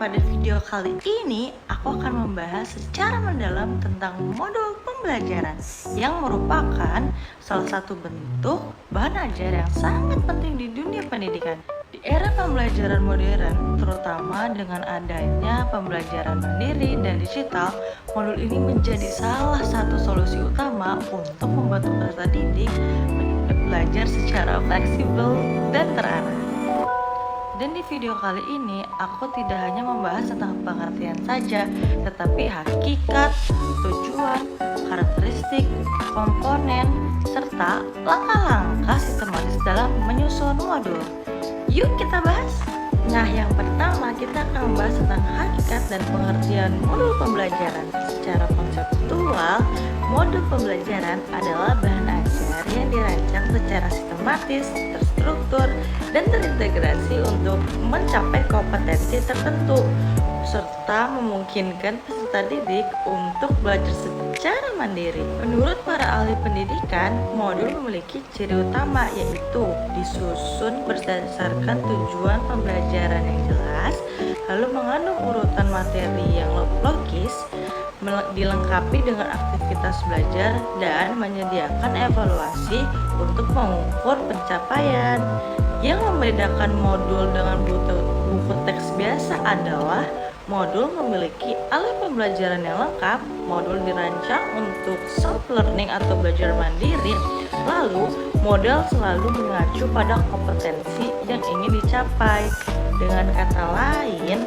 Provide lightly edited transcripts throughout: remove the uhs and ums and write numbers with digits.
pada video kali ini, aku akan membahas secara mendalam tentang modul pembelajaran yang merupakan salah satu bentuk bahan ajar yang sangat penting di dunia pendidikan. Di era pembelajaran modern, terutama dengan adanya pembelajaran mandiri dan digital, modul ini menjadi salah satu solusi utama untuk membantu peserta didik belajar secara fleksibel dan terarah. Dan di video kali ini, aku tidak hanya membahas tentang pengertian saja, tetapi hakikat, tujuan, karakteristik, komponen, serta langkah-langkah sistematis dalam menyusun modul. Yuk kita bahas! Nah, yang pertama kita akan membahas tentang hakikat dan pengertian modul pembelajaran. Secara konseptual, modul pembelajaran adalah bahan ajar yang dirancang secara sistematis, terstruktur, dan terintegrasi untuk mencapai kompetensi tertentu, serta memungkinkan peserta didik untuk belajar secara mandiri. Menurut para ahli pendidikan, modul memiliki ciri utama, yaitu disusun berdasarkan tujuan pembelajaran yang jelas, lalu mengandung urutan materi yang logis, dilengkapi dengan aktivitas belajar, dan menyediakan evaluasi untuk mengukur pencapaian. Yang membedakan modul dengan buku teks biasa adalah modul memiliki alat pembelajaran yang lengkap, modul dirancang untuk self-learning atau belajar mandiri, lalu model selalu mengacu pada kompetensi yang ingin dicapai. Dengan kata lain,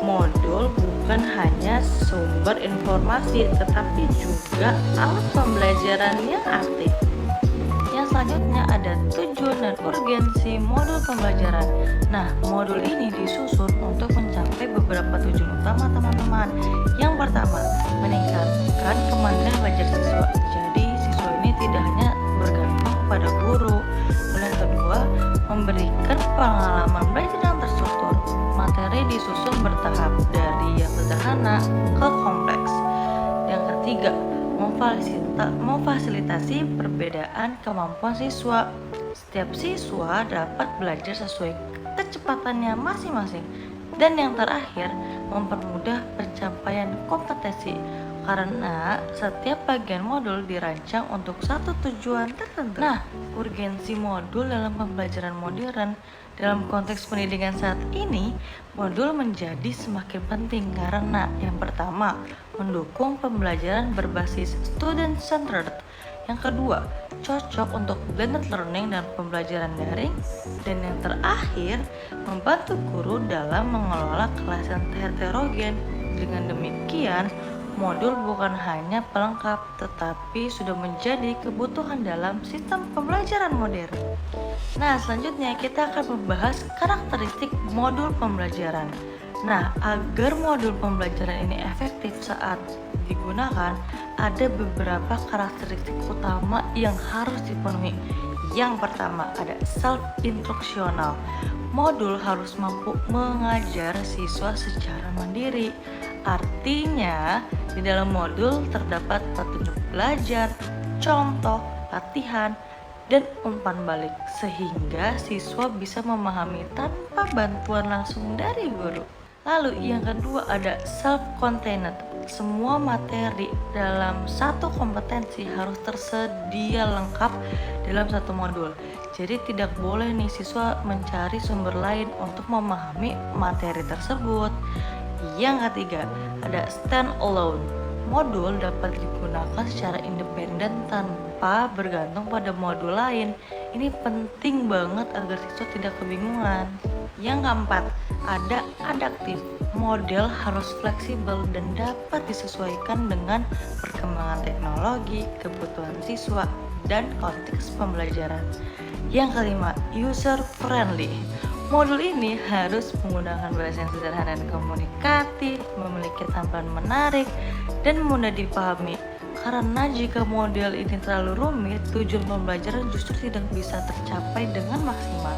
modul bukan hanya sumber informasi, tetapi juga alat pembelajaran yang aktif. Yang selanjutnya ada tujuan dan urgensi modul pembelajaran. Nah, modul ini disusun untuk mencapai beberapa tujuan utama teman-teman. Yang pertama, meningkatkan kemandirian belajar siswa. Jadi, siswa ini tidak hanya bergantung pada guru. Lalu yang kedua, memberikan pengalaman belajar yang terstruktur. Materi disusun bertahap dari yang sederhana ke kompleks. Yang ketiga, memfasilitasi perbedaan kemampuan siswa. Setiap siswa dapat belajar sesuai kecepatannya masing-masing. Dan yang terakhir, mempermudah pencapaian kompetensi, karena setiap bagian modul dirancang untuk satu tujuan tertentu. Nah, urgensi modul dalam pembelajaran modern. Dalam konteks pendidikan saat ini, modul menjadi semakin penting karena yang pertama, mendukung pembelajaran berbasis student-centered. Yang kedua, cocok untuk blended learning dan pembelajaran daring. Dan yang terakhir, membantu guru dalam mengelola kelas yang heterogen. Dengan demikian, modul bukan hanya pelengkap, tetapi sudah menjadi kebutuhan dalam sistem pembelajaran modern. Nah, selanjutnya kita akan membahas karakteristik modul pembelajaran. Nah, agar modul pembelajaran ini efektif saat digunakan, ada beberapa karakteristik utama yang harus dipenuhi. Yang pertama, ada self-instruksional. Modul harus mampu mengajar siswa secara mandiri. Artinya, di dalam modul terdapat petunjuk belajar, contoh, latihan, dan umpan balik, sehingga siswa bisa memahami tanpa bantuan langsung dari guru. Lalu yang kedua ada self-contained. Semua materi dalam satu kompetensi harus tersedia lengkap dalam satu modul. Jadi tidak boleh nih siswa mencari sumber lain untuk memahami materi tersebut. Yang ketiga ada stand alone. Modul dapat digunakan secara independen tanpa bergantung pada modul lain. Ini penting banget agar siswa tidak kebingungan. Yang keempat, ada adaptif. Model harus fleksibel dan dapat disesuaikan dengan perkembangan teknologi, kebutuhan siswa, dan konteks pembelajaran. Yang kelima, user friendly. Modul ini harus menggunakan bahasa yang sederhana dan komunikatif, memiliki tampilan menarik, dan mudah dipahami. Karena jika model ini terlalu rumit, tujuan pembelajaran justru tidak bisa tercapai dengan maksimal.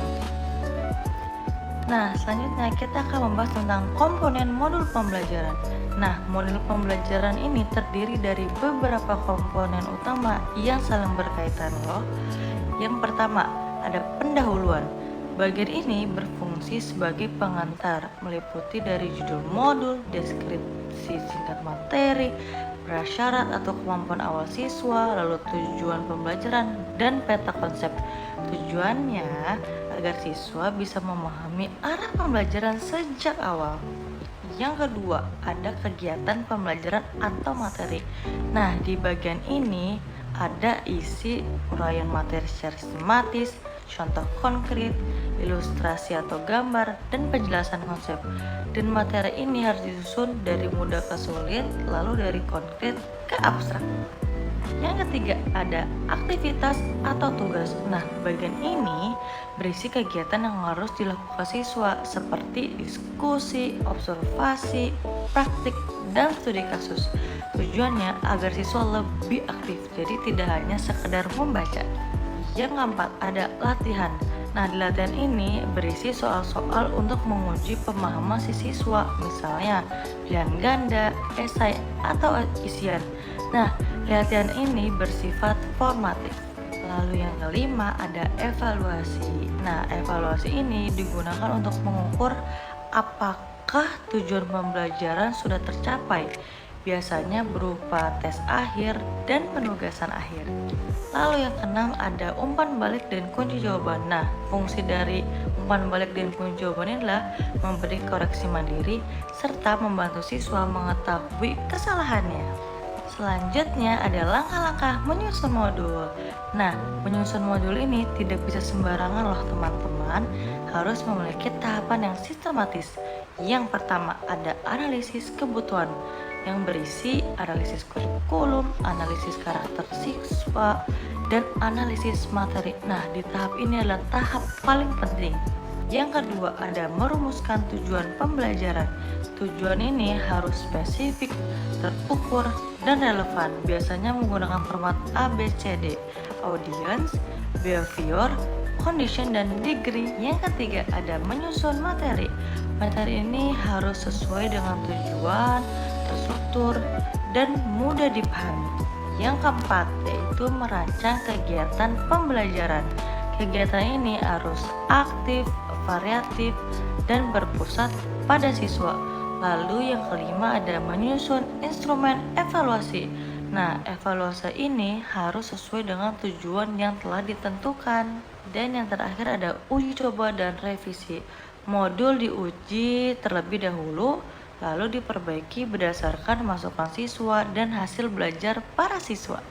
Nah, selanjutnya kita akan membahas tentang komponen modul pembelajaran. Nah, modul pembelajaran ini terdiri dari beberapa komponen utama yang saling berkaitan loh. Yang pertama, ada pendahuluan. Bagian ini berfungsi sebagai pengantar, meliputi dari judul modul, deskripsi singkat materi, prasyarat atau kemampuan awal siswa, lalu tujuan pembelajaran, dan peta konsep. Tujuannya agar siswa bisa memahami arah pembelajaran sejak awal. Yang kedua, ada kegiatan pembelajaran atau materi. Nah, di bagian ini ada isi uraian materi secara sistematis, contoh konkret, ilustrasi atau gambar, dan penjelasan konsep. Dan materi ini harus disusun dari mudah ke sulit, lalu dari konkret ke abstrak. Yang ketiga, ada aktivitas atau tugas. Nah, bagian ini berisi kegiatan yang harus dilakukan siswa seperti diskusi, observasi, praktik, dan studi kasus. Tujuannya agar siswa lebih aktif, jadi tidak hanya sekedar membaca. Yang keempat, ada latihan. Nah, di latihan ini berisi soal-soal untuk menguji pemahaman si siswa, misalnya pilihan ganda, esai, atau isian. Nah, latihan ini bersifat formatif. Lalu yang kelima ada evaluasi. Nah, evaluasi ini digunakan untuk mengukur apakah tujuan pembelajaran sudah tercapai. Biasanya berupa tes akhir dan penugasan akhir. Lalu yang keenam ada umpan balik dan kunci jawaban. Nah, fungsi dari umpan balik dan kunci jawaban adalah memberi koreksi mandiri serta membantu siswa mengetahui kesalahannya. Selanjutnya ada langkah-langkah menyusun modul. Nah, menyusun modul ini tidak bisa sembarangan loh teman-teman, harus memiliki tahapan yang sistematis. Yang pertama ada analisis kebutuhan yang berisi analisis kurikulum, analisis karakter siswa, dan analisis materi. Nah, di tahap ini adalah tahap paling penting. Yang kedua ada merumuskan tujuan pembelajaran. Tujuan ini harus spesifik, terukur, dan relevan. Biasanya menggunakan format ABCD, audience, behavior, condition, dan degree. Yang ketiga ada menyusun materi. Materi ini harus sesuai dengan tujuan, terstruktur, dan mudah dipahami. Yang keempat yaitu merancang kegiatan pembelajaran. Kegiatan ini harus aktif, variatif, dan berpusat pada siswa. Lalu yang kelima ada menyusun instrumen evaluasi. Nah, evaluasi ini harus sesuai dengan tujuan yang telah ditentukan. Dan yang terakhir ada uji coba dan revisi. Modul diuji terlebih dahulu, lalu diperbaiki berdasarkan masukan siswa dan hasil belajar para siswa.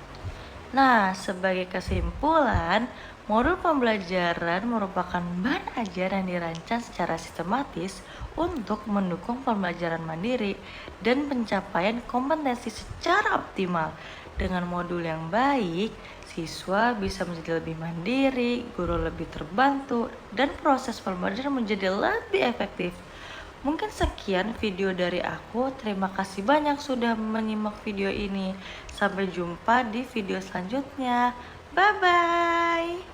Nah, sebagai kesimpulan, modul pembelajaran merupakan bahan ajar yang dirancang secara sistematis untuk mendukung pembelajaran mandiri dan pencapaian kompetensi secara optimal. Dengan modul yang baik, siswa bisa menjadi lebih mandiri, guru lebih terbantu, dan proses pembelajaran menjadi lebih efektif. Mungkin sekian video dari aku. Terima kasih banyak sudah menyimak video ini. Sampai jumpa di video selanjutnya. Bye bye.